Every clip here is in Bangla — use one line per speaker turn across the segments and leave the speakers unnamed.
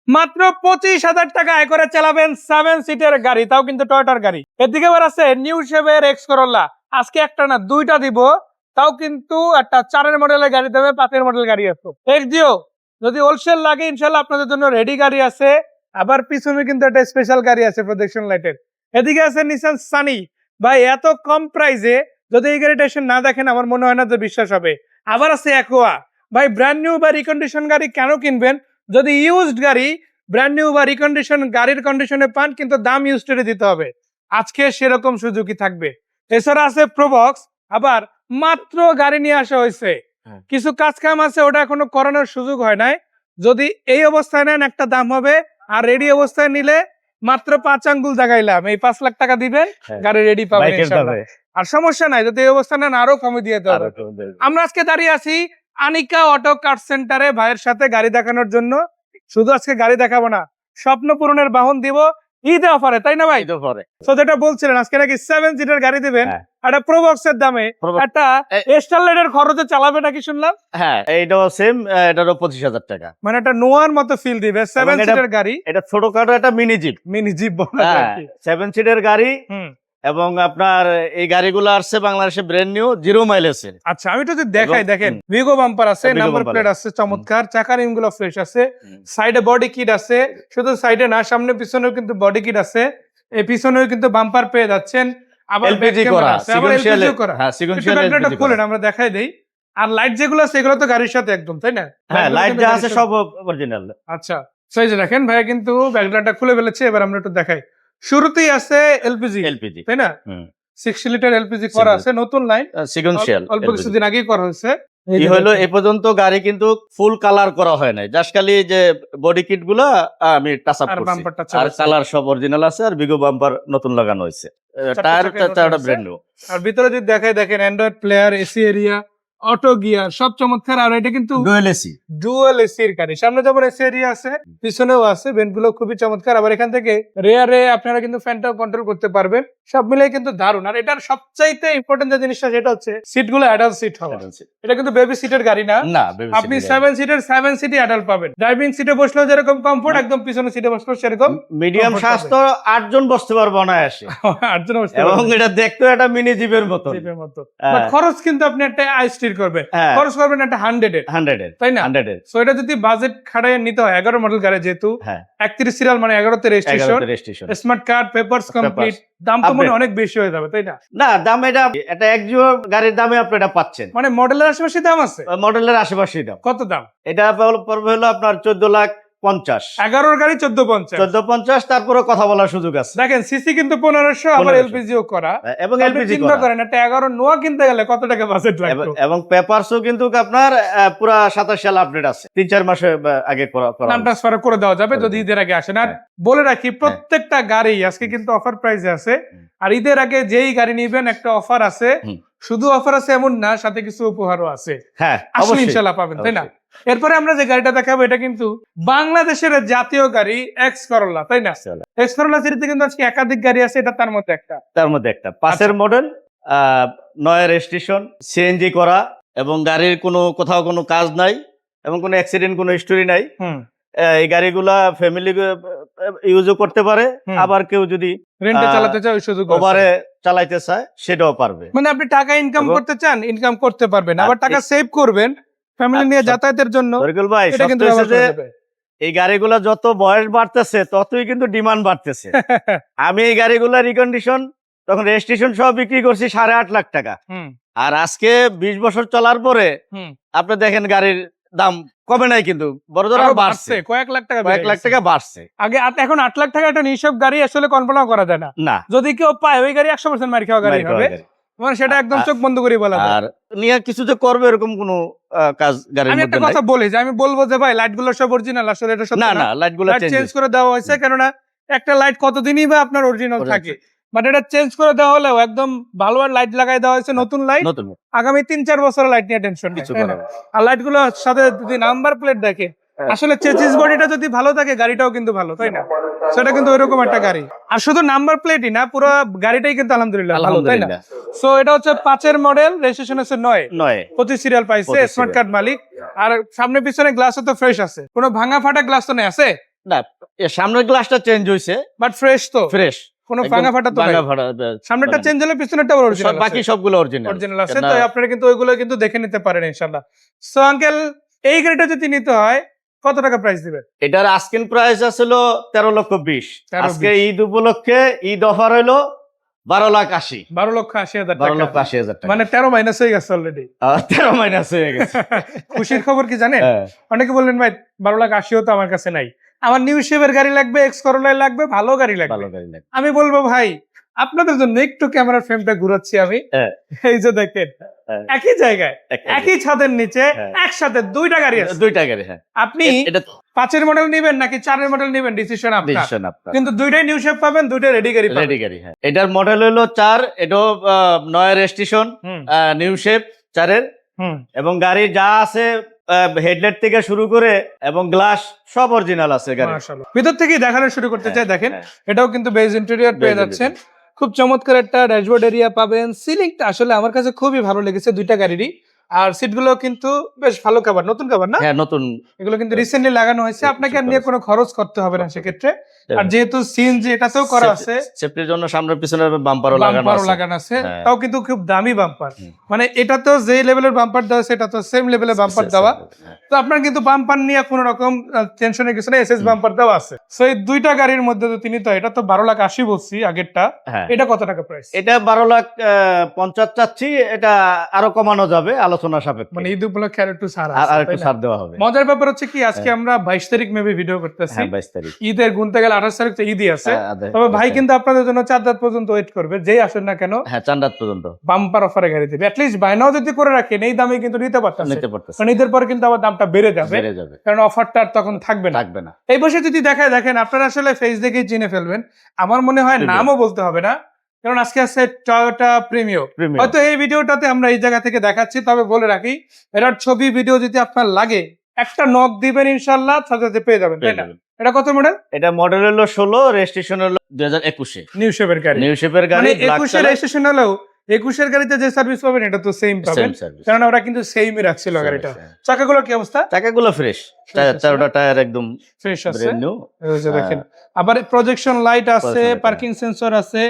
মাত্র 25,000 টাকা আয় করে চালাবেন 7 সিটের গাড়ি, তাও কিন্তু টয়োটার গাড়ি। এদিকে আবার আছে নিউ শেভের এক্স করোলা। আজকে একটা না দুইটা দিব, তাও কিন্তু একটা 4 মডেলের গাড়ি দেবে, 5 মডেল গাড়ি আছে। এক্সিও যদি হোলসেল লাগে ইনশাল্লাহ আপনাদের জন্য রেডি গাড়ি আছে। আবার পিছনে কিন্তু একটা স্পেশাল গাড়ি আছে প্রজেকশন লাইটের। এদিকে আছে নিসান সানি। ভাই এত কম প্রাইসে যদি এই গাড়িটা এসে না দেখেন আমার মনে হয় না যে বিশ্বাস হবে। আবার আছে অ্যাকোয়া। ভাই ব্র্যান্ড নিউ বা রিকন্ডিশন গাড়ি কেন কিনবেন যদি ইউজড গাড়ি ব্র্যান্ড নিউ বা রিকন্ডিশন গাড়ির কন্ডিশনে পান, কিন্তু দাম ইউজড দিতে হবে। আজকে সেরকম সুযোগই থাকবে। এছাড়া আছে প্রবক্স। আবার মাত্র গাড়ি নিয়ে আসা হয়েছে, কিছু কাজ কাম আছে ওটা এখনো করানোর সুযোগ হয় নাই। যদি এই অবস্থায় নেন একটা দাম হবে, আর রেডি অবস্থায় নিলে মাত্র 5 আঙ্গুল জাগাইলাম এই 5 লাখ টাকা দিবেন, গাড়ি রেডি পাবেন ইনশাআল্লাহ। আর সমস্যা নাই, যদি এই অবস্থা নেন আরো কমে দিয়ে দেবো। আমরা আজকে দাঁড়িয়ে আছি আনিকা অটো কার সেন্টারে ভাইয়ের সাথে গাড়ি দেখানোর জন্য। শুধু আজকে গাড়ি দেখাবো না, স্বপ্ন পূরণের বাহন দিব ঈদে অফারে, তাই না ভাই? তো যেটা বলছিলেন আজকে নাকি 7 সিটার গাড়ি দিবেন একটা প্রবক্সের দামে, একটা স্টারলাইটের খরচে চালাবে নাকি শুনলাম।
হ্যাঁ, এইটাও সেম, এটারও 25,000 টাকা।
মানে একটা নোয়ার মতো ফিল দিবে 7 সিটার গাড়ি।
এটা ছোটখাটো একটা মিনি জিপ। 7 সিটের গাড়ি। এবং আপনার এই গাড়িগুলো আসছে বাংলাদেশে ব্র্যান্ড নিউ 0 মাইলেজে।
আচ্ছা আমি তো যদি দেখাই, দেখেন ভিগো বাম্পার আছে, নাম্বার প্লেট আছে চমৎকার, চাকার রিমগুলো ফ্রেশ আছে, সাইডে বডি কিট আছে, শুধু সাইডে না সামনে পিছনেও কিন্তু বডি কিট আছে, এই পিছনেও কিন্তু বাম্পার পেয়ে যাচ্ছেন। আবার
এলপিজি করা, সিকোয়েন্সিয়াল করা।
হ্যাঁ, সিকোয়েন্সিয়াল এলপিজি করা। আমরা দেখাই দেই। আর লাইট যেগুলো আছে এগুলো তো গাড়ির সাথে একদম, তাই না?
হ্যাঁ, লাইট যা আছে সব অরিজিনাল।
আচ্ছা সেই যে দেখেন ভাই কিন্তু ব্যাকলাইটটা খুলে ফেলেছে। এবার আমরা একটু দেখাই। শুরুতেই আছে এলপিজি, তাই না? 60 লিটার এলপিজি করা আছে, নতুন লাইন,
সিকোয়েন্সিয়াল
অল্প কিছুদিন আগেই করা হয়েছে।
এই হলো এ পর্যন্ত গাড়ি কিন্তু ফুল কালার করা হয় নাই, জাস্ট খালি যে বডি কিট গুলা আমি টাচ আপ করছি, আর কালার সব অরিজিনাল আছে, আর বিগো বাম্পার নতুন লাগানো হয়েছে, টায়ার চারটা ব্র্যান্ড নিউ।
আর ভিতরে যদি দেখাই, দেখেন Android player, AC area, auto gear সব চমৎকার। আর এটা কিন্তু ডুয়াল এসির গাড়ি, সামনে যেমন এসি এরিয়া আছে পিছনেও আছে, ভেন্ট গুলো খুবই চমৎকার। আবার এখান থেকে রেয়ারে আপনারা কিন্তু ফ্যানটাও কন্ট্রোল করতে পারবেন, সব মিলে কিন্তু দারুণ। আর এটার সবচাইতে ইম্পর্টেন্ট যে জিনিসটা সেটা হচ্ছে সিট গুলো অ্যাডাল্ট সিট হবে। এটা কিন্তু বেবি সিটের গাড়ি না, আপনি 7 সিটের 7 সিটই অ্যাডাল্ট পাবেন। ড্রাইভিং সিটে বসলেও যেরকম কমফোর্ট, একদম পিছনের সিটে বসলেও সেরকম
মিডিয়াম স্বাস্থ্য 8 জন বসতে পারবো না আসে
8 জন বসতে
এবং এটা দেখতেও একটা মিনি জিপের মতো।
বাট খরচ কিন্তু আপনি একটা আইস্টির করবেন, খরচ করবেন একটা 100 এর, তাই না? সো এটা যদি বাজেট খাড়ায় নিতে হয়, 11 মডেল গাড়ি যেহেতু 31 সিরিয়াল মানে 11 তে registration, smart card, papers complete, দাম তো মনে অনেক বেশি হয়ে যাবে, তাই না?
না, দাম এটা একজিও গাড়ির দামে আপনি এটা পাচ্ছেন,
মানে মডেলের আশেপাশে দাম আছে,
মডেলের আশেপাশে দাম।
কত দাম?
এটা পড়বে হলো আপনার 14,50,000।
11 গাড়ি 14,50,
তারপরে কথা বলার সুযোগ আছে।
দেখেন সিসি কিন্তু 1500, আবার এলপিজিও করা, এবং এলপিজি করেন একটা 11 নোয়া কিনতে গেলে কত টাকা বাজেট লাগবে।
এবং পেপারসও কিন্তু আপনার পুরা 27 সাল আপডেট আছে, 3-4 মাস আগে করা
ট্রান্সফার করে দেওয়া যাবে যদি ঈদের আগে আসেন। আর বলে রাখি প্রত্যেকটা গাড়ি আজকে কিন্তু অফার প্রাইসে আছে, আর ঈদের আগে যেই গাড়ি নিবেন একটা অফার আছে। শুধু অফার আছে এমন না, সাথে কিছু উপহারও আছে।
হ্যাঁ,
আসলে ইনশাআল্লাহ পাবেন, তাই না? এরপরে আমরা যে গাড়িটা দেখাবো এটা কিন্তু বাংলাদেশের জাতীয় গাড়ি এক্স করোলা, তাই না? এক্স করোলা সিরিজে কিন্তু আজকে একাধিক গাড়ি আছে, এটা তার মধ্যে একটা 5 মডেল,
9 রেজিস্ট্রেশন, সিএনজি করা, এবং গাড়ির কোথাও কোনো কাজ নাই এবং কোনো অ্যাক্সিডেন্ট, কোনো হিস্টোরি নাই। এই গাড়িগুলা ফ্যামিলি ইউজও করতে পারে, আবার কেউ যদি
রেন্টে চালাতে চায় ওই সুযোগ
ওভারে চালাইতে চায় সেটাও পারবে।
মানে আপনি টাকা ইনকাম করতে চান, ইনকাম করতে পারবেন, আবার টাকা সেভ করবেন ফ্যামিলি নিয়ে যাতায়াতের জন্য।
ভাই এই গাড়িগুলা যত বয়স বাড়তেছে ততই কিন্তু ডিমান্ড বাড়তেছে। আমি এই গাড়িগুলা রিকন্ডিশন তখন রেজিস্ট্রেশন সহ বিক্রি করছি 8.5 লাখ টাকা, আর আজকে 20 বছর চলার পরে আপনি দেখেন গাড়ির দাম কমে নাই, কিন্তু বড় ধরনের বাড়ছে,
কয়েক লাখ
টাকা বাড়ছে।
আগে এখন 8 লাখ টাকা একটা নিঃসব গাড়ি আসলে কল্পনা করা যায় না। যদি কেউ পায় ওই গাড়ি 100% মার খাওয়া গাড়ি হবে, মানে সেটা একদম চোখ বন্ধ করে বলা যায়।
আর নিয়ে কিছু যে করবে এরকম কোনো কাজ গাড়ির মধ্যে নাই।
আমি একটা কথা বলি যে আমি বলবো যে ভাই লাইটগুলো সব অরিজিনাল, আসলে এটা সত্যি
না, লাইটগুলো
চেঞ্জ করে দেওয়া হয়েছে, কারণ একটা লাইট কতদিনই বা আপনার অরিজিনাল থাকে, বাট এটা চেঞ্জ করে দেওয়া হলেও একদম ভালো লাইট লাগাই দেওয়া হয়েছে, নতুন লাইট, আগামী 3-4 বছরের লাইট নিয়ে টেনশন নেই। আর লাইটগুলোর সাথে যদি নাম্বার প্লেট দেখে, আসলে চেসিস বডিটা যদি ভালো থাকে গাড়িটাও কিন্তু ভালো, তাই না? সেটা কিন্তু ওইরকম একটা গাড়ি, আর শুধু নাম্বার প্লেটই না পুরো গাড়িটাই কিন্তু আলহামদুলিল্লাহ ভালো, তাই না? সো এটা হচ্ছে 5 মডেল, রেজিস্ট্রেশন আছে 9, 25 সিরিয়াল পাইছে, স্মার্ট কার্ড মালিক, আর সামনে পিছনে গ্লাসও তো ফ্রেশ আছে, কোনো ভাঙা ফাটা গ্লাস তো নেই, আছে
না সামনের গ্লাসটা চেঞ্জ হয়েছে,
বাট ফ্রেশ তো,
ফ্রেশ,
কোনো ভাঙা ফাটা তো নাই। সামনেরটা চেঞ্জ হলে পিছনেরটা অরিজিনাল,
বাকি সবগুলো অরিজিনাল
অরিজিনাল আছে। তো আপনারা কিন্তু ওইগুলো কিন্তু দেখে নিতে পারেন ইনশাআল্লাহ। সো আঙ্কেল, এই গাড়িটা যদি নিতে হয় কত টাকা প্রাইস দিবেন?
এটার আস্কিং প্রাইস আছিল 13,20,000।
13,20,000
আজকে ঈদ উপলক্ষে ঈদ অফার হইলো 12,80,000।
12,80,000 টাকা,
12,80,000 টাকা,
মানে 13 মাইনাস হয়ে গেছে অলরেডি।
13 মাইনাস হয়ে গেছে।
খুশির খবর কি জানেন? অনেকে বললেন ভাই 12,80,000 তো আমার কাছে নাই, আমার নিউ শেপের গাড়ি লাগবে, এক্স করোলাই লাগবে, ভালো গাড়ি লাগবে।
ভালো গাড়ি লাগে।
আমি বলবো ভাই আপনাদের জন্য একটু ক্যামেরার ফ্রেমটা ঘুরাচ্ছি আমি। এই যে দেখেন একই জায়গায় একই ছাদের নিচে একসাথে দুইটা গাড়ি আছে।
দুইটা গাড়ি, হ্যাঁ।
আপনি
এটা
5-এর মডেল নেবেন নাকি 4-এর মডেল নেবেন, ডিসিশন আপনার। কিন্তু দুইটাই নিউ শেপ পাবেন, দুইটাই রেডি গাড়ি পাবেন।
রেডি গাড়ি, হ্যাঁ। এটার মডেল হলো 4, এটাও 9 রেজিস্ট্রেশন, নিউ শেপ 4-এর, এবং গাড়ি যা আছে হেডলাইট থেকে শুরু করে এবং গ্লাস সব অরিজিনাল আছে গাড়ি।
মাশাআল্লাহ। ভিতর থেকেই দেখানো শুরু করতে চাই। দেখেন এটাও কিন্তু বেজ ইন্টেরিয়র পেয়ে যাচ্ছেন, খুব চমৎকার একটা ড্যাশবোর্ড এরিয়া পাবেন। সিলিংটা আসলে আমার কাছে খুবই ভালো লেগেছে দুইটা গাড়িরই। আর সিটগুলো কিন্তু বেশ ভালো কভার, নতুন কভার না?
হ্যাঁ, নতুন।
এগুলো কিন্তু রিসেন্টলি লাগানো হয়েছে, আপনাকে আর নিয়ে কোনো খরচ করতে হবে না সেক্ষেত্রে। আর যেহেতু সিএনজি এটাতেও করা আছে,
সেফটির জন্য সামনের পিছনের বাম্পারও লাগানো আছে,
তাও কিন্তু খুব দামি বাম্পার। মানে এটা তো যে লেভেলের বাম্পার দেওয়া আছে এটা তো সেম লেভেলের বাম্পার দেওয়া। তো আপনার কিন্তু বাম্পার নিয়ে কোনো রকম টেনশনের কিছু নেই, এসএস বাম্পার দেওয়া আছে। সো এই দুইটা গাড়ির মধ্যে তো তিনি তো, এটা তো 12,80,000 বলছি আগেরটা, এটা কত টাকা প্রাইস?
এটা 12,50,000 চাচ্ছি, এটা আরো কমানো যাবে আলোচনা সাপেক্ষে।
মানে ঈদ উপলক্ষে আর একটু ছাড়
আর একটু ছাড় দেওয়া হবে।
মজার ব্যাপার হচ্ছে কি, আজকে আমরা 22 তারিখ মেবি ভিডিও করতেছি।
22 তারিখ
ঈদের গুনতে গেলে 28 তারিখ তো ঈদই আছে। তবে ভাই কিন্তু আপনাদের জন্য 4 রাত পর্যন্ত ওয়েট করবে, যেই আসেন না কেন।
হ্যাঁ, 4 রাত পর্যন্ত
বাম্পার অফারে গাড়ি দেবে। অ্যাটলিস্ট বায়নাও যদি করে রাখেন এই দামে কিন্তু নিতে পারতেন। কারণ ঈদের পর কিন্তু আবার দামটা বেড়ে যাবে, কারণ অফারটা তখন থাকবে না। এই বছর যদি দেখায় দেখেন, আপনারা আসলে ফেস দেখেই চিনে ফেলবেন। আমার মনে হয় নামও বলতে হবে না, কারণ আজকে আছে টয়োটা প্রিমিও। হয়তো এই ভিডিওটাতে আমরা এই জায়গা থেকে দেখাচ্ছি, তবে বলে রাখি এটার ছবি ভিডিও যদি আপনার লাগে একটা নক দিবেন ইনশাআল্লাহ, সাথে পেয়ে যাবেন, তাই না? এটা কত মডেল?
এটা মডেল হলো 16, রেজিস্ট্রেশন হলো 2021
নিউ শেপের গাড়ি।
নিউ শেপের গাড়ি,
মানে 21 রেজিস্ট্রেশন হলেও 21-এর গাড়িতে যে সার্ভিস পাবেন এটা তো সেম পাবেন, কারণ ওরা কিন্তু সেমই রাখছিল গাড়িটা। চাকাগুলোর কি অবস্থা? চাকাগুলো
ফ্রেশ, চারটা টায়ার একদম
ফ্রেশ আছে,
ব্র্যান্ড নিউ।
এই যে দেখেন, আবার প্রজেকশন লাইট আছে, পার্কিং সেন্সর আছে।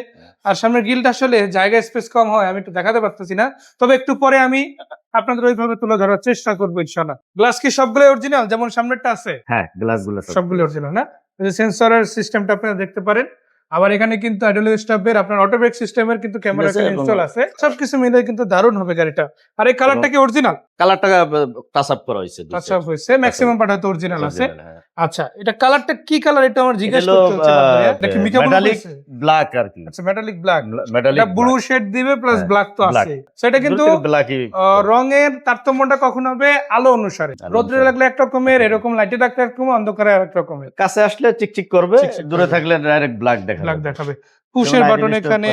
আর সামনের গ্রিলটা আসলে জায়গা স্পেস কম হয়, আমি একটু দেখাতে পারতেছি না, তবে একটু পরে আমি আপনাদের ওইভাবে তুলে ধরার চেষ্টা করবো ইনশাআল্লাহ। গ্লাস কি সবগুলো অরিজিনাল, যেমন সামনেরটা আছে?
হ্যাঁ, গ্লাসগুলো
সবগুলো অরিজিনাল না? এই যে সেন্সরের সিস্টেমটা আপনারা দেখতে পারেন। আবার এখানে কিন্তু আইডল স্টপের আপনার অটো ব্রেক সিস্টেমের কিন্তু ক্যামেরা ইনস্টল আছে। সবকিছু মিলে কিন্তু দারুণ হবে গাড়িটা। আর এই কালারটা কি অরিজিনাল?
কালারটা টাচ আপ করা হয়েছে,
টাচ আপ হয়েছে, ম্যাক্সিমাম পার্ট হয়তো অরিজিনাল আছে। আচ্ছা, এটা কালারটা কি কালার, এটা আমার জিজ্ঞাসা করতে হচ্ছে আপনাদের। এটা কি মিকা
মেটালিক ব্ল্যাক আর কি?
আচ্ছা, মেটালিক ব্ল্যাক। এটা ব্লু শেড দিবে প্লাস ব্ল্যাক তো আছে। সেটা কিন্তু রঙের তারতম্যটা কখন হবে? আলো অনুসারে। রোদ্রে লাগলে এক রকমের, এরকম লাইটে রাখলে একরকম, অন্ধকারে আরেক রকমের।
কাছে আসলে চিকচিক করবে, দূরে থাকলে ডাইরেক্ট ব্ল্যাক দেখাবে। পুশের বাটন এখানে,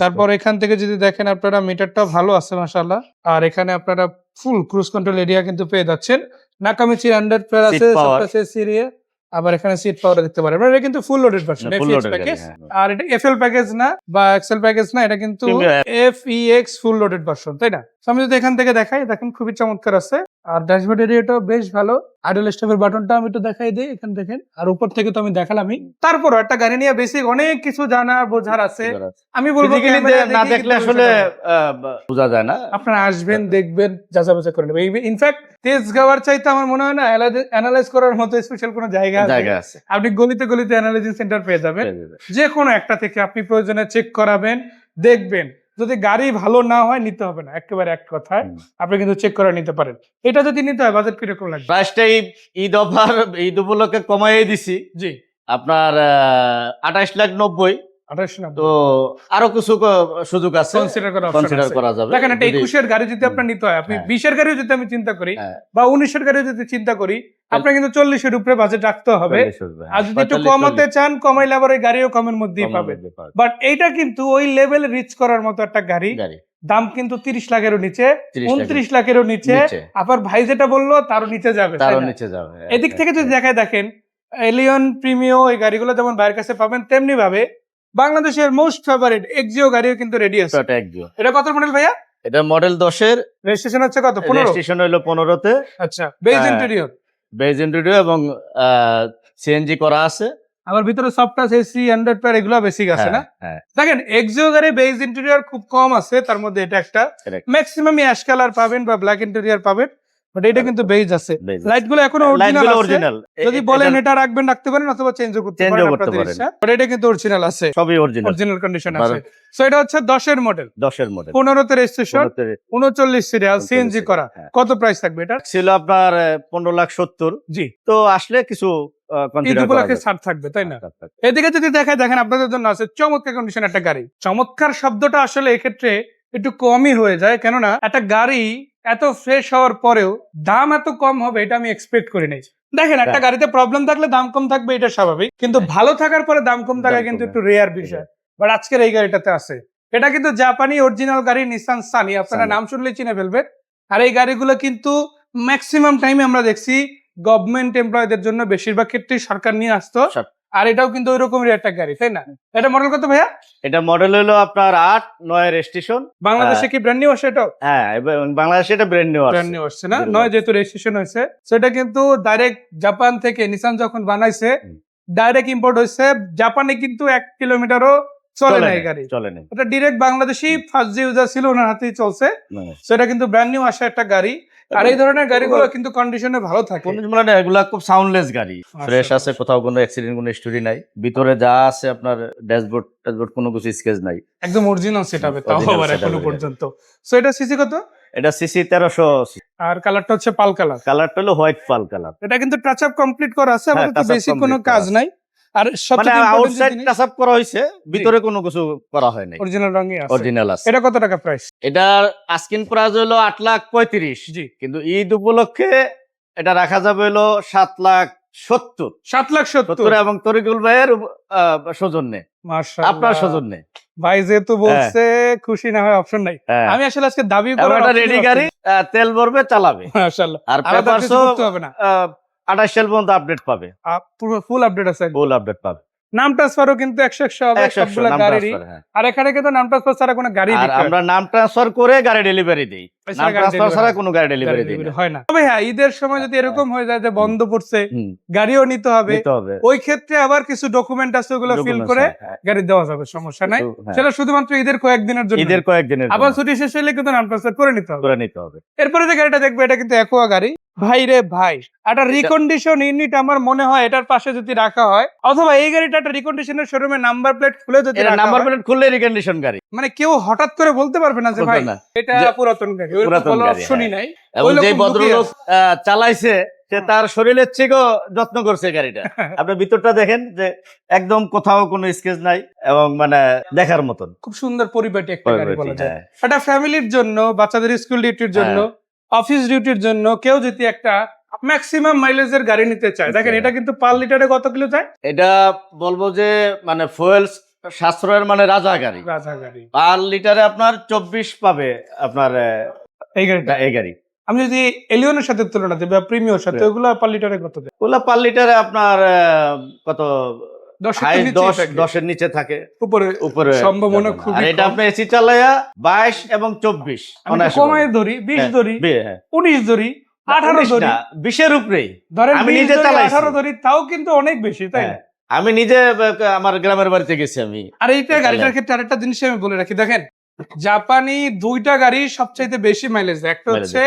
তারপর এখান থেকে যদি দেখেন আপনারা মিটারটা ভালো আছে মাশাআল্লাহ। আর এখানে আপনারা ফুল ক্রুজ কন্ট্রোল এরিয়া কিন্তু পেয়ে যাচ্ছেন। নাকামিচির আন্ডার প্লেয়ার আছে, সাবটাসেস এরিয়া, আবার এখানে সিট পাওয়ার দেখতে পারেন। মানে এটা কিন্তু full loaded version, FX package. আর এটা এফএল প্যাকেজ না বা এক্সেল প্যাকেজ না, এটা কিন্তু এফইএক্স ফুল লোডেড ভার্সন, তাই না? আমি যদি এখান থেকে দেখাই, দেখেন খুবই চমৎকার আছে। আর ড্যাশবোর্ড এরিয়াটাও বেশ ভালো। আইডল স্টপের বাটনটা আমি একটু দেখাই দিই, এখানে দেখেন। আর উপর থেকে তো আমি দেখালামই। তারপর একটা গাড়ি নিয়ে বেসিক অনেক কিছু জানা বোঝার আছে। আমি বলবো না দেখলে আসলে বোঝা যায় না।
আপনারা আসবেন, দেখবেন, যাচাই করে নেবেন। ইনফ্যাক্ট টেস্ট গাওয়ার চাইতে আমার মনে হয় না অ্যানালাইজ করার মতো স্পেশাল কোনো জায়গা আছে। আপনি গলিতে গলিতে অ্যানালাইজিং সেন্টার পেয়ে যাবেন। যে কোনো একটা থেকে আপনি প্রয়োজনে চেক করাবেন, দেখবেন। যদি গাড়ি ভালো না হয় নিতে হবে না, একেবারে এক কথায় আপনি কিন্তু চেক করে নিতে পারেন। এটা যদি নিতে হয় বাজেট কিরকম লাগবে?
প্রাইসটা ঈদ অফার, ঈদ উপলক্ষে কমাই দিছি।
জি,
আপনার 28,90,000। তো আরো কিছু সুযোগ আছে, কনসিডার করা যাবে।
দেখেন, একটা 21-এর গাড়ি যদি আপনার নিতে হয়, আপনি 20-এর গাড়ি যদি আমি চিন্তা করি বা 19-এর গাড়ি যদি চিন্তা করি, আপনার কিন্তু 40-এর উপরে বাজেট রাখতে হবে। আর যদি একটু কমাতে চান, কমাইলে আবার ওই গাড়িও কমের মধ্যেই পাবেন। বাট এইটা কিন্তু ওই লেভেল রিচ করার মতো একটা গাড়ি। দাম কিন্তু 30 লাখেরও নিচে, 29 লাখেরও নিচে। আবার ভাই যেটা বললো তারও নিচে যাবে। এদিক থেকে যদি দেখায়, দেখেন এলিয়ন প্রিমিও এই গাড়িগুলো যেমন ভাইয়ের কাছে পাবেন, তেমনি ভাবে বাংলাদেশের মোস্ট ফেভারিট এক্সিও গাড়িও কিন্তু রেডি আছে। এটা কত মডেল ভাইয়া?
এটা মডেল 10-এর,
রেজিস্ট্রেশন হচ্ছে কত? 15।
রেজিস্ট্রেশন হলো 15-তে।
আচ্ছা, বেজ ইন্টেরিয়র
এবং সিএনজি করা আছে।
আবার ভিতরে soft touch AC Android pad এগুলো বেসিক আছে না?
হ্যাঁ,
দেখেন এক্সিও গাড়ি বেজ ইন্টেরিয়র খুব কম আছে, তার মধ্যে এটা একটা।
Correct.
ম্যাক্সিমাম অ্যাশ কালার পাবেন বা ব্ল্যাক ইন্টেরিয়র পাবেন, বাট এটা কিন্তু বেজ আছে।
Beige আছে।
লাইট গুলো এখনো
লাইটগুলো
অরিজিনাল আছে,
অরিজিনাল।
যদি বলেন এটা রাখবেন রাখতে পারেন অথবা চেঞ্জও করতে
Change ও
পারেন
করতে
আপনাদের
পারেন।
ইচ্ছা, বাট এটা কিন্তু অরিজিনাল আছে,
সবই অরিজিনাল।
অরিজিনাল কন্ডিশন আছে।
বারো-
সো এটা হচ্ছে 10 এর মডেল,
10-এর মডেল।
15 তে রেজিস্ট্রেশন, 39 সিরিয়াল,
39
সিএনজি করা।
হ্যাঁ।
কত প্রাইস থাকবে এটা?
ছিল আপনার 15,70,000।
জি,
তো আসলে কিছু
ঈদ
কনসিডার করা
উপলক্ষে
যাবে।
ছাড় থাকবে, তাই না? এদিকে যদি দেখায়, দেখেন আপনাদের জন্য আছে চমৎকার কন্ডিশন একটা গাড়ি। চমৎকার শব্দটা আসলে এক্ষেত্রে একটু কমই হয়ে যায়, কেননা একটা গাড়ি এত ফ্রেশ হওয়ার পরেও দাম এত কম হবে এটা আমি এক্সপেক্ট করি নাই। দেখেন একটা
হ্যাঁ।
গাড়িতে প্রবলেম থাকলে দাম কম থাকবে, এটা স্বাভাবিক, কিন্তু ভালো থাকার পরে দাম কম থাকা
দাম কম,
কিন্তু
হ্যাঁ।
একটু রেয়ার বিষয়। বাট আজকের এই গাড়িটাতে আছে। এটা কিন্তু জাপানি অরিজিনাল গাড়ি, নিসান সানি, আপনারা
সানি।
নাম শুনলে চিনে ফেলবেন। আর এই গাড়িগুলো কিন্তু ম্যাক্সিমাম টাইমে আমরা দেখছি গভর্নমেন্ট এমপ্লয়ীদের জন্য বেশিরভাগ ক্ষেত্রেই সরকার নিয়ে আসতো। আর এটাও কিন্তু ওই রকমের একটা গাড়ি, তাই না? এটা মডেল কত ভাইয়া?
এটা মডেল হলো আপনার 8, 9 রেজিস্ট্রেশন।
বাংলাদেশে কি ব্র্যান্ড নিউ আসে এটাও?
হ্যাঁ, এবং বাংলাদেশে এটা ব্র্যান্ড নিউ
ব্র্যান্ড নিউ আসছে না,
Brand new
9 যেহেতু রেজিস্ট্রেশন হয়েছে, সেটা কিন্তু ডাইরেক্ট জাপান থেকে নিসান যখন বানাইছে
হুম।
ডাইরেক্ট ইম্পোর্ট হয়েছে। জাপানে কিন্তু 1 কিলোমিটারও চলে না এই গাড়ি,
চলে না।
এটা ডিরেক্ট বাংলাদেশি ফার্স্ট যে ইউজার ছিল ওনার হাতেই চলছে। সেটা কিন্তু ব্র্যান্ড নিউ আসা একটা গাড়ি। আর এই ধরনের গাড়িগুলো কিন্তু কন্ডিশনে ভালো থাকে।
মানে এগুলা খুব সাউন্ডলেস গাড়ি, ফ্রেশ
আচ্ছা,
আছে, কোথাও কোনো অ্যাক্সিডেন্ট, কোনো স্টোরি নাই। ভিতরে যা আছে আপনার ড্যাশবোর্ড কোনো কিছু স্কেচ নাই,
একদম অরিজিনাল সেটআপে তাও
Original
আবার
setup
এখনো
এর
পর্যন্ত। সো এটা সিসি কত?
এটা সিসি 1300।
আর কালারটা হচ্ছে পাল কালার।
কালারটা হলো হোয়াইট পাল কালার।
এটা কিন্তু টাচ আপ কমপ্লিট করা আছে,
হ্যাঁ,
আপাতত
touch up
বেসিক
complete
কোনো
করা
কাজ
আছে।
নাই। আর
মানে
সবচেয়ে ইম্পর্টেন্ট
আউটসাইড
জিনিস
টাচ আপ করা হয়েছে, ভিতরে কোনো কিছু করা হয় নাই,
অরিজিনাল রঙই আছে।
অরিজিনাল আছে।
এটা কত টাকা প্রাইস?
এটার আস্কিং প্রাইস হলো 8,35,000।
জি,
কিন্তু ঈদ উপলক্ষে এটা রাখা যাবে হলো 7,70,000।
7,70,000।
এবং তরিকুল ভাইয়ের সৌজন্যে,
মাশাআল্লাহ,
আপনার সৌজন্যে।
ভাই যেহেতু বলছে খুশি না হয় অপশন নাই।
হ্যাঁ।
আমি আসলে আজকে দাবি
এবং
করার
এটা
option
রেডি
ই
গাড়ি, তেল ভরবে, চালাবে।
মাশাআল্লাহ।
আর
আলাদা
পেপারস
কিছু করতে হবে না,
28 সাল পর্যন্ত আপডেট পাবে,
পুরো ফুল আপডেট আছে একদম।
ফুল আপডেট পাবে।
নাম ট্রান্সফারও কিন্তু 100 হবে
100
সবগুলা
নাম
গাড়িরই।
ট্রান্সফার, হ্যাঁ।
আর এখানে কিন্তু নাম ট্রান্সফার ছাড়া কোনো গাড়ি
আর আমরা নাম ট্রান্সফার করে গাড়ি ডেলিভারি দেই, নাম ট্রান্সফার ছাড়া কোনো গাড়ি ডেলিভারি দেই না।
হয় না। তবে হ্যাঁ, ঈদের সময় যদি এরকম হয়ে যায় যে বন্ধ পড়ছে,
হুম,
গাড়িও নিতে হবে,
নিতে হবে।
ওই ক্ষেত্রে আবার কিছু ডকুমেন্ট আছে, ওগুলো ফিল
Documents,
করে
হ্যাঁ।
গাড়ি দেওয়া যাবে, সমস্যা নাই।
হ্যাঁ।
সেটা শুধুমাত্র ঈদের কয়েকদিনের জন্য,
ঈদের কয়েকদিনের
আবার
জন্য
ছুটি শেষ হলে কিন্তু নাম ট্রান্সফার করে নিতে হবে।
করে নিতে হবে।
এরপরে যে গাড়িটা দেখবে এটা কিন্তু অ্যাকোয়া গাড়ি। ভাই রে ভাই, একটা রিকন্ডিশন ইউনিট আমার মনে হয় এটার পাশে যদি রাখা হয়, অথবা এই গাড়িটা একটা রিকন্ডিশনের শোরুমে নাম্বার প্লেট খুলে যদি
এটা
রাখা
নাম্বার
হয়,
প্লেট খুললে রিকন্ডিশন গাড়ি,
মানে কেউ হঠাৎ করে বলতে পারবে না যে
বলবে
ভাই
না
এটা
যে
পুরাতন গাড়ি, ওই
পুরাতন
বলার
গাড়ি,
অপশনই
হ্যাঁ।
নাই।
এবং
ওই
যে
রকম
ভদ্রলোক
লুকিয়ে
চালাইছে সে তার শরীরের থেকেও যত্ন করছে গাড়িটা। আপনি ভিতরটা দেখেন যে একদম কোথাও কোনো স্কেচ নাই, এবং মানে দেখার মতন
খুব সুন্দর পরিপাটি একটা গাড়ি বলা যায়।
হ্যাঁ।
একটা ফ্যামিলির জন্য, বাচ্চাদের স্কুল ডিউটির জন্য, অফিস ডিউটির জন্য, কেউ যদি একটা ম্যাক্সিমাম মাইলেজের গাড়ি নিতে চায়, দেখেন এটা কিন্তু পার লিটারে কত কিলো যায়?
এটা বলবো যে মানে ফুয়েল সাশ্রয়ের মানে রাজা গাড়ি।
রাজা গাড়ি
পার লিটারে আপনার 24 পাবে আপনার
এই গাড়িটা।
এই গাড়ি।
আমি যদি এলিয়নের সাথে তুলনা দিই বা প্রিমিয়র সাথে, ওগুলো পার লিটারে কত যায়?
ওগুলা পার লিটারে আপনার কত
10
হাই
এর নিচেই
10
থাকে।
10 এর নিচে থাকে,
উপরে
উপরে
সম্ভাবনা
যাবে না।
খুবই
আর এটা
কম।
আপনি এসি চালায়া 22 এবং 24
আমি
অনায়াসে
কমায়
পাবেন।
ধরি, 20
হ্যাঁ,
ধরি,
হ্যাঁ।
19 ধরি, 18
19
ধরি,
না, 20 এর উপরেই।
ধরেন
আমি
20
নিজে
ধরি,
চালাইছি।
18 ধরি, তাও কিন্তু অনেক বেশি, তাই না?
হ্যাঁ, আমি নিজে আমার গ্রামের বাড়িতে গেছি আমি।
আর এইটা গাড়িটার ক্ষেত্রে আরেকটা জিনিস আমি বলে রাখি, দেখেন জাপানি দুইটা গাড়ি সবচাইতে বেশি মাইলেজ দেয়, একটা হচ্ছে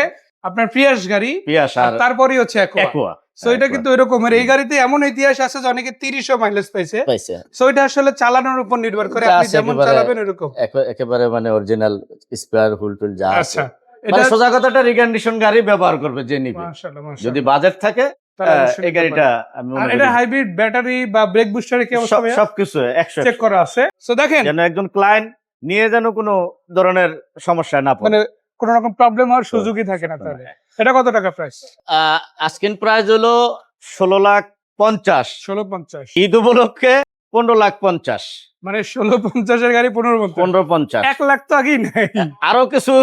আপনার প্রিয়াস গাড়ি,
পিয়াস
আর
আর
তারপরেই হচ্ছে অ্যাকোয়া।
একোয়া
সো এটা কিন্তু এরকমের, এই গাড়িতে এমন ইতিহাস আছে যে অনেকে 30 মাইলেজ পাইছে।
পাইছে।
সো এটা আসলে চালানোর উপর নির্ভর করে,
যা
আপনি
আছে
যেমন
একেবারে
চালাবেন এরকম।
একেবারে মানে অরিজিনাল স্পেয়ার হুল টুল যা আছে।
আচ্ছা,
মানে
এটা
সোজা কথাটা রিকন্ডিশন গাড়ি ব্যবহার করবে যে নিবে,
মাশাআল্লাহ
যদি
মাশাআল্লাহ,
বাজেট থাকে
তাহলে অবশ্যই
এই
নিতে
গাড়িটা
পারেন।
আমি
আর
মনে
এটা
করি
হাইব্রিড ব্যাটারি বা ব্রেক বুস্টারে কি অবস্থা ভাইয়া?
সবকিছু 100
চেক করা আছে। সো দেখেন
যেন একজন ক্লায়েন্ট নিয়ে যেন কোনো ধরনের সমস্যা না পড়ে।
মানে কোন রকম প্রবলেম হওয়ার সুযোগই থাকে না। তাহলে এটা কত টাকা প্রাইস?
আস্কিং প্রাইস হলো 16,50,000।
1650।
ঈদ উপলক্ষে 15,50,000।
মানে 1650 এর গাড়ি 1550।
15,50,000
1 লাখ তো আগেই নাই।
আরো কিছু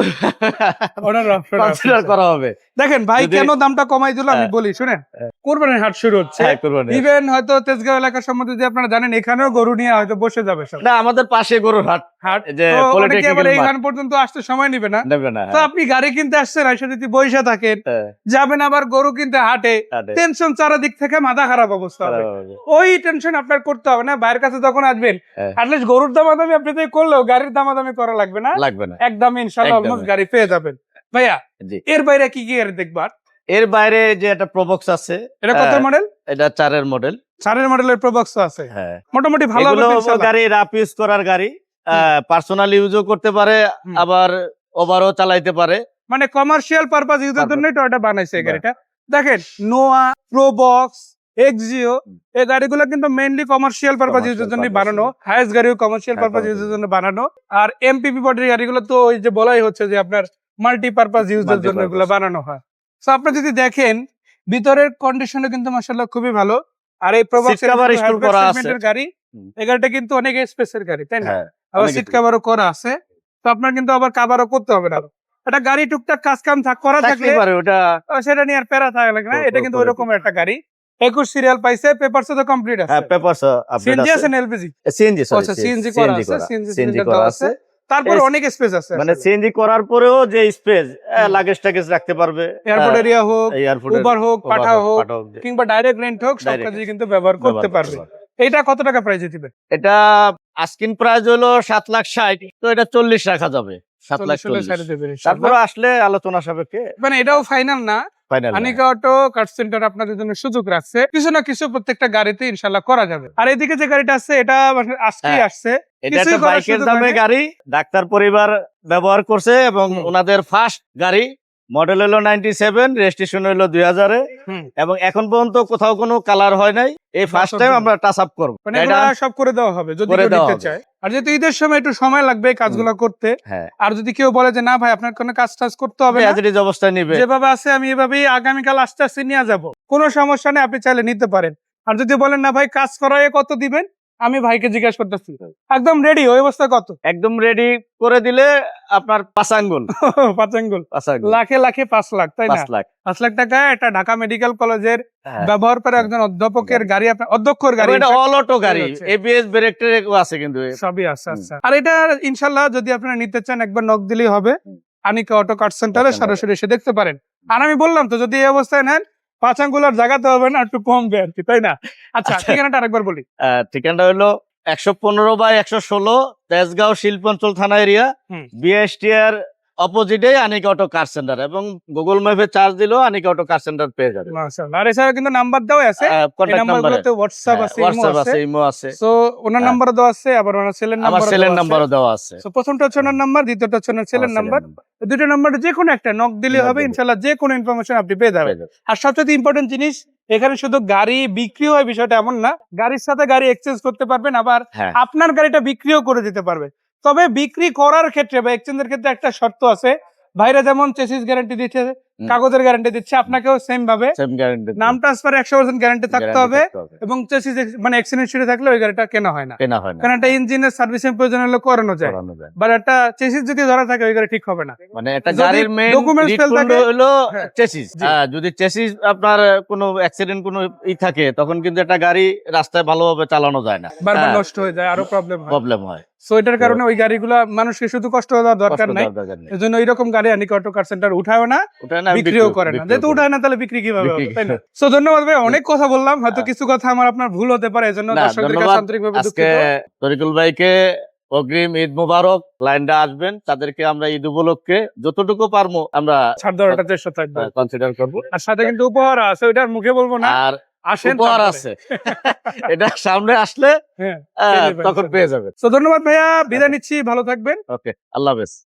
ওনার option আছে।
কনসিডার করা হবে।
দেখেন ভাই
যদি-
কেন দামটা কমাই দিল আমি
হ্যাঁ।
বলি শুনেন, কোরবানির হাট শুরু হচ্ছে,
হ্যাঁ, কুরবানি।
ইভেন হয়তো তেজগাঁও এলাকার সম্বন্ধে যদি আপনারা জানেন এখানেও গরু নিয়ে হয়তো বসে যাবে সব
না আমাদের পাশে গরুর হাট
হাট,
যে
তো অনেকে
পলিটেকনিক্যাল
আবার
মাঠ।
এইখান পর্যন্ত আসতে সময় নিবে না।
নেবে না,
তো
হ্যাঁ।
আপনি গাড়ি কিনতে আসছেন, এসে যদি বইসা থাকেন,
হ্যাঁ,
যাবেন আবার গরু কিনতে হাটে,
হাটে।
টেনশন চারিদিক থেকে মাথা খারাপ অবস্থা হবে।
খারাপ হবে।
ওই টেনশন আপনার করতে হবে না, বাইরের কাছে যখন আসবেন
হ্যাঁ।
অ্যাটলিস্ট গরুর দামাদামি আপনি তো করলেও গাড়ির দামাদামি করা লাগবে না,
লাগবে না।
একদম ইনশাআল্লাহ
একদমই।
অলমোস্ট গাড়ি পেয়ে যাবেন। ভাইয়া
জি।
এর বাইরে কি কি গাড়ি দেখবার?
এর বাইরে যে একটা প্রবক্স আছে,
এটা কত মডেল?
এটা 4 মডেল।
4 মডেলের প্রবক্স আছে,
হ্যাঁ,
মোটামুটি ভালো হবে
এগুলো
তো ইনশাআল্লাহ।
গাড়ি রাফ ইউজ করার গাড়ি, পার্সোনাল ইউজও করতে পারে,
হুম।
আবার ওভারও চালাইতে পারে।
মানে কমার্শিয়াল পারপাস ইউজের
Purpose.
জন্যই টয়োটা বানাইছে এই
বাহ।
গাড়িটা। দেখেন নোয়া, প্রোবক্স, এক্সিও এই গাড়িগুলো কিন্তু মেইনলি কমার্শিয়াল পারপাস
Commercial
ইউজের জন্য
purpose,
বানানো, হাইয়েস্ট গাড়িও কমার্শিয়াল
হ্যাঁ,
পারপাস
commercial।
ইউজের জন্য বানানো। আর এমপিপি বডির গাড়িগুলো তো ওই যে বলাই হচ্ছে যে আপনার মাল্টি পারপাস ইউজের জন্য
Multi-purpose।
এগুলো বানানো হয়। সো আপনি যদি দেখেন ভিতরের কন্ডিশনও কিন্তু মাশাআল্লাহ খুবই ভালো। আর এই প্রোবক্স
Seat cover install করা আছে।
গাড়ি,
হুম।
এই গাড়িটা কিন্তু অনেক স্পেসের গাড়ি, তাই না?
হ্যাঁ,
আবার
অনেক
সিট
কিছু।
কভারও করা আছে, তো আপনার কিন্তু আবার কাভারও করতে হবে না। এটা গাড়ি টুকটাক কাজ কাম করা
থাকতে
থাকলে
পারে ওটা।
সেটা নিয়ে আর প্যারা থাকা লাগে না। এটা কিন্তু
করে
ওইরকম একটা গাড়ি, 21 সিরিয়াল পাইছে, পেপারস তো কমপ্লিট আছে।
হ্যাঁ, পেপারস আপডেট
সিএনজি
আছে।
আছে না এলপিজি?
সিএনজি, সরি,
আচ্ছা সিএনজি করা আছে, সিএনজি
সিএনজি
সিলিন্ডার
করা
দেওয়া
আছে।
আছে, তারপর
এস-
অনেক স্পেস আছে।
মানে সিএনজি করার পরেও যে স্পেস,
হুম।
লাগেজ টাগেজ রাখতে পারবে,
এয়ারপোর্ট এরিয়া হোক,
এয়ারপোর্ট,
উবার হোক, পাঠাও হোক, কিংবা ডাইরেক্ট রেন্ট হোক, সব
Direct
কাজে কিন্তু ব্যবহার করতে পারবে। এইটা কত টাকা প্রাইসে দিবে?
এটা আস্কিং প্রাইস হলো 7,60,000, তো এটা 40 রাখা যাবে,
40 সাইডে
7,40,000।
দেবে
তারপরে
ইনশাআল্লাহ।
আসলে আলোচনা সাপেক্ষে
মানে এটাও ফাইনাল না,
ফাইনাল।
আনিকা অটো কার সেন্টার আপনাদের জন্য সুযোগ রাখছে, কিছু না কিছু প্রত্যেকটা গাড়িতে ইনশাআল্লাহ করা যাবে। আর এদিকে যে গাড়িটা আছে এটা আজকেই
হ্যাঁ।
আসছে,
এটা
কিছুই
একটা
করার
বাইকের
সুযোগ
দামে
হয়নি।
গাড়ি, ডাক্তার পরিবার ব্যবহার করছে এবং
হুম।
ওনাদের ফার্স্ট গাড়ি, মডেল হলো 97, রেজিস্ট্রেশন হলো 2000
হুম।
এবং এখন পর্যন্ত কোথাও কোনো কালার হয় নাই। এই ফার্স্ট টাইম আমরা টাচ আপ করবো।
মানে এগুলা সব করে দেওয়া হবে যদি
করে
কেউ
দেওয়া
নিতে
হবে।
চায়। আর যেহেতু ঈদের সময় একটু সময় লাগবে এই কাজগুলো করতে,
হ্যাঁ,
আর যদি কেউ বলে যে না ভাই আপনার কোনো কাজ টাজ করতে হবে না,
অ্যাজ ইট ইজ অবস্থায় নিবে।
যেভাবে আছে আমি এভাবেই আগামীকাল আস্তে আস্তে নিয়ে যাব, কোনো সমস্যা নেই, আপনি চাইলে নিতে পারেন। আর যদি বলেন না ভাই কাজ করায় কত দিবেন, আমি ভাইকে জিজ্ঞাসা করতেছি, একদম রেডি ওই অবস্থা কত?
একদম রেডি করে দিলে আপনার 5 আঙ্গুল,
5 আঙ্গুল,
5 আঙ্গুল,
লাখে লাখে 5 লাখ, তাই না?
5 লাখ।
5 লাখ টাকা একটা ঢাকা মেডিকেল কলেজের
হ্যাঁ।
ব্যবহার করে একজন অধ্যাপকের গাড়ি, আপনার অধ্যক্ষর গাড়ি,
এবং এটা অল অটো গাড়ি,
হচ্ছে।
এবিএস ব্রেক ট্রেক আছে কিন্তু।
সবই আছে। আচ্ছা, আর এটা ইনশাল্লাহ যদি আপনারা নিতে চান একবার নক দিলেই হবে, আনিকা অটো কার্ড সেন্টারে সরাসরি এসে দেখতে পারেন। আর আমি বললাম তো যদি এই অবস্থায় নেন 5 আঙ্গুলার জায়গাতে হবে না, একটু কমবে আর কি, তাই না? আচ্ছা ঠিকানাটা আরেকবার বলি।
ঠিকানাটা হলো 115/116 তেজগাঁও শিল্পাঞ্চল থানা এরিয়া,
হুম।
বিএসটিআর অপোজিটে আনিকা অটো কার সেন্টার, এবং গুগল ম্যাপে চার্জ দিলেও আনিকা অটো কার সেন্টার পেয়ে যাবে।
মাশাআল্লাহ। আর এছাড়া কিন্তু নাম্বার দেওয়া আছে, এই
কন্টাক্ট নাম্বারে
নাম্বারগুলোতে হোয়াটসঅ্যাপ আছে, ইমো
হোয়াটসঅ্যাপ
আছে।
আছে, ইমো আছে,
সো ওনার
হ্যাঁ।
নাম্বারও দেওয়া আছে, আবার ওনার ছেলের
আমার
নাম্বারও
সেলের
দেওয়া আছে।
নাম্বারও দেওয়া আছে।
সো প্রথমটা হচ্ছে ওনার নাম্বার, দ্বিতীয়টা হচ্ছে ওনার ছেলের
আমার
নাম্বার।
নাম্বার
দুটো নাম্বারে যে কোনো একটা নক দিলে হবে, ইনশাআল্লাহ যে কোনো ইনফরমেশন আপনি পেয়ে যাবেন।
পেয়ে যাবে।
আর সবচেয়ে ইম্পর্টেন্ট জিনিস, এখানে শুধু গাড়ি বিক্রি হয় বিষয়টা এমন না, গাড়ির সাথে গাড়ি এক্সচেঞ্জ করতে পারবেন, আবার
হ্যাঁ,
আপনার গাড়িটা বিক্রিও করে দিতে পারবে। তবে বিক্রি করার ক্ষেত্রে বা এক্সচেঞ্জের ক্ষেত্রে একটা শর্ত আছে, ভাইরা যেমন চেসিস গ্যারান্টি দিচ্ছে, কাগজের গ্যারান্টি দিচ্ছে, আপনাকেও সেম ভাবে
সেম গ্যারান্টি,
নাম ট্রান্সফার 100% গ্যারান্টি থাকতে হবে, এবং চেসিস মানে অ্যাক্সিডেন্ট হিস্ট্রি থাকলে ওই গাড়িটা কেনা হয় না,
কেনা হয় না,
কারণ একটা ইঞ্জিনের সার্ভিসিং প্রয়োজন হলে করানো যায়।
করানো যায়।
বাট একটা চেসিস যদি ধরা থাকে ওই গাড়ি ঠিক হবে না।
মানে একটা
যদি
গাড়ির মেইন
documents fail থাকে,
হলো
হ্যাঁ,
চেসিস।
জি।
যদি চেসিস আপনার কোনো অ্যাক্সিডেন্ট কোনো থাকে, তখন কিন্তু একটা গাড়ি রাস্তায় ভালোভাবে চালানো যায় না,
বারবার নষ্ট হয়ে যায়, আরো প্রবলেম হয়।
প্রবলেম হয়।
সো এটার কারণে ওই গাড়িগুলা মানুষকে শুধু কষ্ট দেওয়ার দরকার
কষ্ট
নাই,
দেওয়ার দরকার নেই।
এজন্য এইরকম গাড়ি আনিকা অটো কার সেন্টার উঠায়ও না,
ওটা না,
বিক্রিও করে না। যেহেতু উঠায় না তাহলে বিক্রি কিভাবে হবে,
বিক্রি
তাই না? সো ধন্যবাদ ভাই, অনেক কথা বললাম, হয়তো কিছু কথা আমার আপনার ভুল হতে পারে, এজন্য
না,
দর্শকদের কাছে
ধন্যবাদ।
আন্তরিকভাবে
আজকে
দুঃখিত।
তরিকুল ভাইকে অগ্রিম ঈদ মোবারক। লাইনটা আসবেন, তাদেরকে আমরা ঈদ উপলক্ষে যতটুকু পারবো আমরা
ছাড় দেওয়ার একটা চেষ্টা থাকবে,
কনসিডার করবো।
আর সাথে কিন্তু উপহার আছে, ওইটার মুখে বলবো না,
আর
আসেন
উপহার
তারপরে।
আছে, এটা সামনে আসলে
হ্যাঁ,
তখন পেয়ে যাবেন।
সো ধন্যবাদ ভাইয়া, বিদায় নিচ্ছি, ভালো থাকবেন।
ওকে, আল্লাহ হাফেজ।